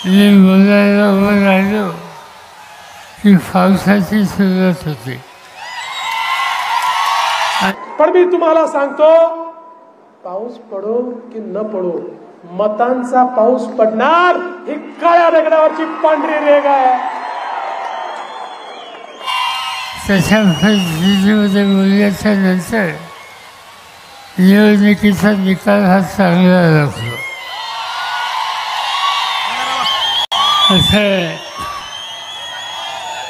मी बोलायला उभं राहिलो की पावसाची सुरुवात होते. पण मी तुम्हाला सांगतो, पाऊस पडो की न पडो, मतांचा पाऊस पडणार. ही काळ्या दगडावरची पांढरी रेघ आहे. तशा परिस्थितीमध्ये बोलल्याच्या नंतर निवडणुकीचा निकाल हा चांगला लागतो. असं आहे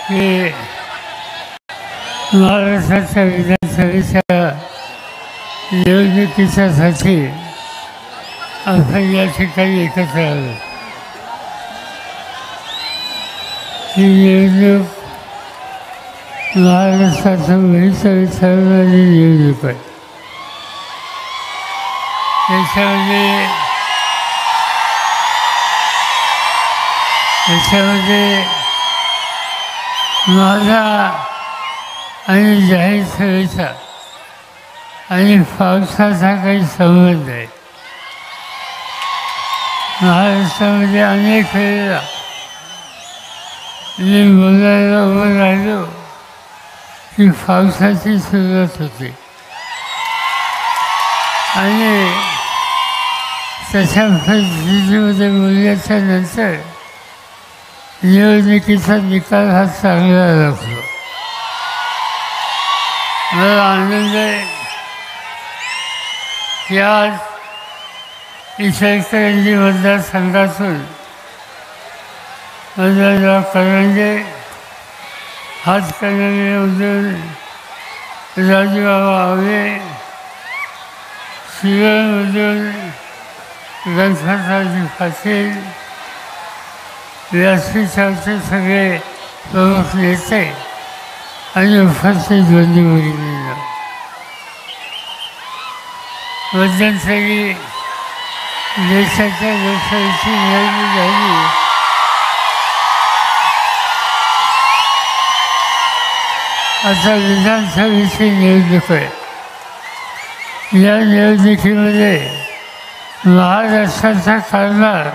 की महाराष्ट्राच्या विधानसभेच्या निवडणुकीच्यासाठी आपण या ठिकाणी एकत्र आलो. ही निवडणूक महाराष्ट्राचं भविष्य ठरवणारी निवडणूक आहे. याच्यामध्ये माझा आणि जाहीर सभेचा आणि पावसाचा काही संबंध आहे. महाराष्ट्रामध्ये अनेक वेळेला मी बोलायला उभं राहिलो की पावसाची सुरुवात होते आणि तशा परिस्थितीमध्ये बोलल्याच्या नंतर निवडणुकीचा निकाल हा चांगला लागतो. मला आनंद आहे की आज इचलकरंजी मतदारसंघातून माझा करंजे, हातकणंगलेमधून राजूबाबा आवळे, शिरोळमधून गणपतरावजी पाटील, व्यासपीठावरचे सगळे प्रमुख नेते आणि उपस्थित बंधू-भगिनींनो, मध्यंतरी देशाच्या लोकसभेची निवडणूक झाली. आता विधानसभेची निवडणूक आहे. या निवडणुकीमध्ये महाराष्ट्राचा कारभार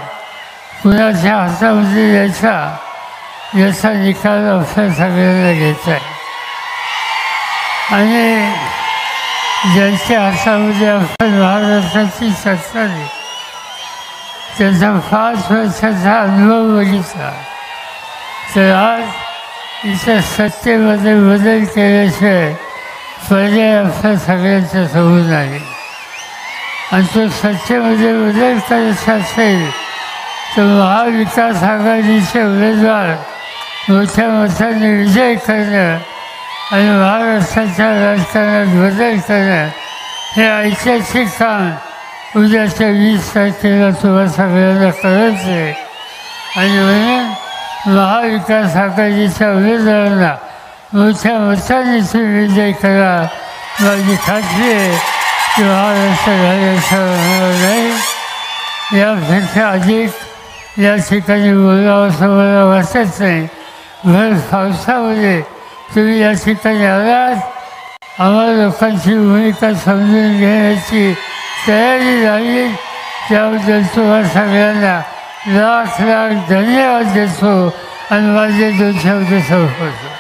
कुणाच्या हातामध्ये यायचा याचा निकाल आपल्या सगळ्यांना घ्यायचा आहे. आणि ज्यांच्या हातामध्ये आपण महाराष्ट्राची सत्ता आहे त्याचा 5 वर्षाचा अनुभव बघितला तर आज इथं सत्तेमध्ये बदल केल्याशिवाय पर्याय आपल्या सगळ्यांच्या समोर आहे. आणि तो सत्तेमध्ये बदल करायचा असेल तर महाविकास आघाडीचे उमेदवार मोठ्या मताने विजय करणं आणि महाराष्ट्राच्या राजकारणात बदल करणं हे ऐतिहासिक काम उद्याच्या 20 तारखेला तुम्हा सगळ्यांना करायचं आहे. आणि म्हणून महाविकास आघाडीच्या उमेदवारांना मोठ्या मताने तुम्ही विजय करा. माझी खात्री आहे की महाराष्ट्र राज्याचं होणार नाही. यापेक्षा अधिक या ठिकाणी बोलावं असं मला वाटत नाही. भर पावसामध्ये तुम्ही या ठिकाणी आलात, आम्हाला लोकांची भूमिका समजून घेण्याची तयारी झाली, त्याबद्दल तुम्हा सगळ्यांना लाख लाख धन्यवाद देतो आणि माझे 2 शब्द संपवतो.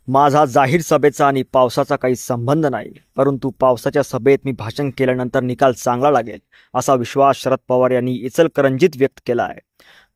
माझा जाहीर सभेचा आणि पावसाचा काही संबंध नाही, परंतु पावसाच्या सभेत मी भाषण केल्यानंतर निकाल चांगला लागेल असा विश्वास शरद पवार यांनी इचलकरंजीत व्यक्त केला आहे.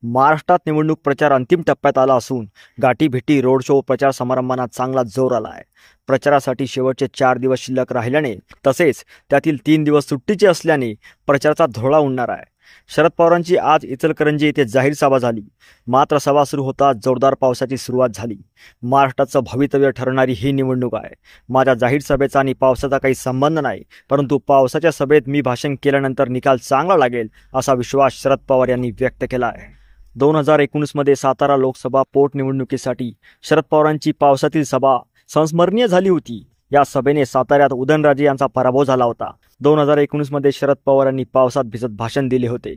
महाराष्ट्रात निवडणूक प्रचार अंतिम टप्प्यात आला असून गाठीभेटी, रोड शो, प्रचार समारंभांना चांगला जोर आला आहे. प्रचारासाठी शेवटचे 4 दिवस शिल्लक राहिल्याने तसेच त्यातील 3 दिवस सुट्टीचे असल्याने प्रचाराचा धोळा उडणार आहे. शरद पवारांची आज इचलकरंजी येथे जाहीर सभा झाली. मात्र सभा सुरू होताच जोरदार पावसाची सुरुवात झाली. महाराष्ट्राचं भवितव्य ठरणारी ही निवडणूक आहे. माझ्या जाहीर सभेचा आणि पावसाचा काही संबंध नाही, परंतु पावसाच्या सभेत मी भाषण केल्यानंतर निकाल चांगला लागेल असा विश्वास शरद पवार यांनी व्यक्त केला आहे. 2019 मध्ये सातारा लोकसभा पोटनिवडणुकीसाठी शरद पवारांची पावसातील सभा संस्मरणीय झाली होती. या सभेने साताऱ्यात उदयनराजे यांचा पराभव झाला होता. 2019 मध्ये शरद पवारांनी पावसात भिजत भाषण दिले होते.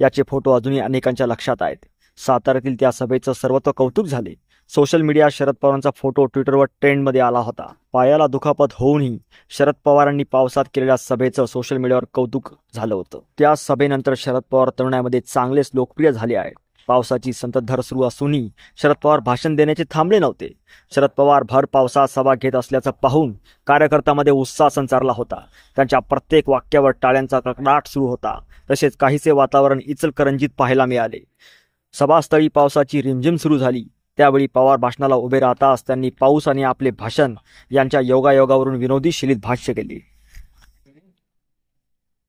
याचे फोटो अजूनही अनेकांच्या लक्षात आहेत. साताऱ्यातील त्या सभेचं सर्वत्र कौतुक झाले. सोशल मीडियात शरद पवारांचा फोटो ट्विटरवर ट्रेंडमध्ये आला होता. पायाला दुखापत होऊनही शरद पवारांनी पावसात केलेल्या सभेचं सोशल मीडियावर कौतुक झालं होतं. त्या सभेनंतर शरद पवार तरुणांमध्ये चांगलेच लोकप्रिय झाले आहेत. पावसाची संततधार सुरू असूनही शरद पवार भाषण देण्याचे थांबले नव्हते. शरद पवार भर पावसात सभा घेत असल्याचं पाहून कार्यकर्त्यांमध्ये उत्साह संचारला होता. त्यांच्या प्रत्येक वाक्यावर टाळ्यांचा कडकडाट सुरू होता. तसेच काहीसे वातावरण इचलकरंजीत पाहायला मिळाले. सभास्थळी पावसाची रिमझिम सुरू झाली. त्यावेळी पवार भाषणाला उभे राहताच त्यांनी पाऊस आणि आपले भाषण यांच्या योगायोगावरून विनोदी शैलीत भाष्य केले.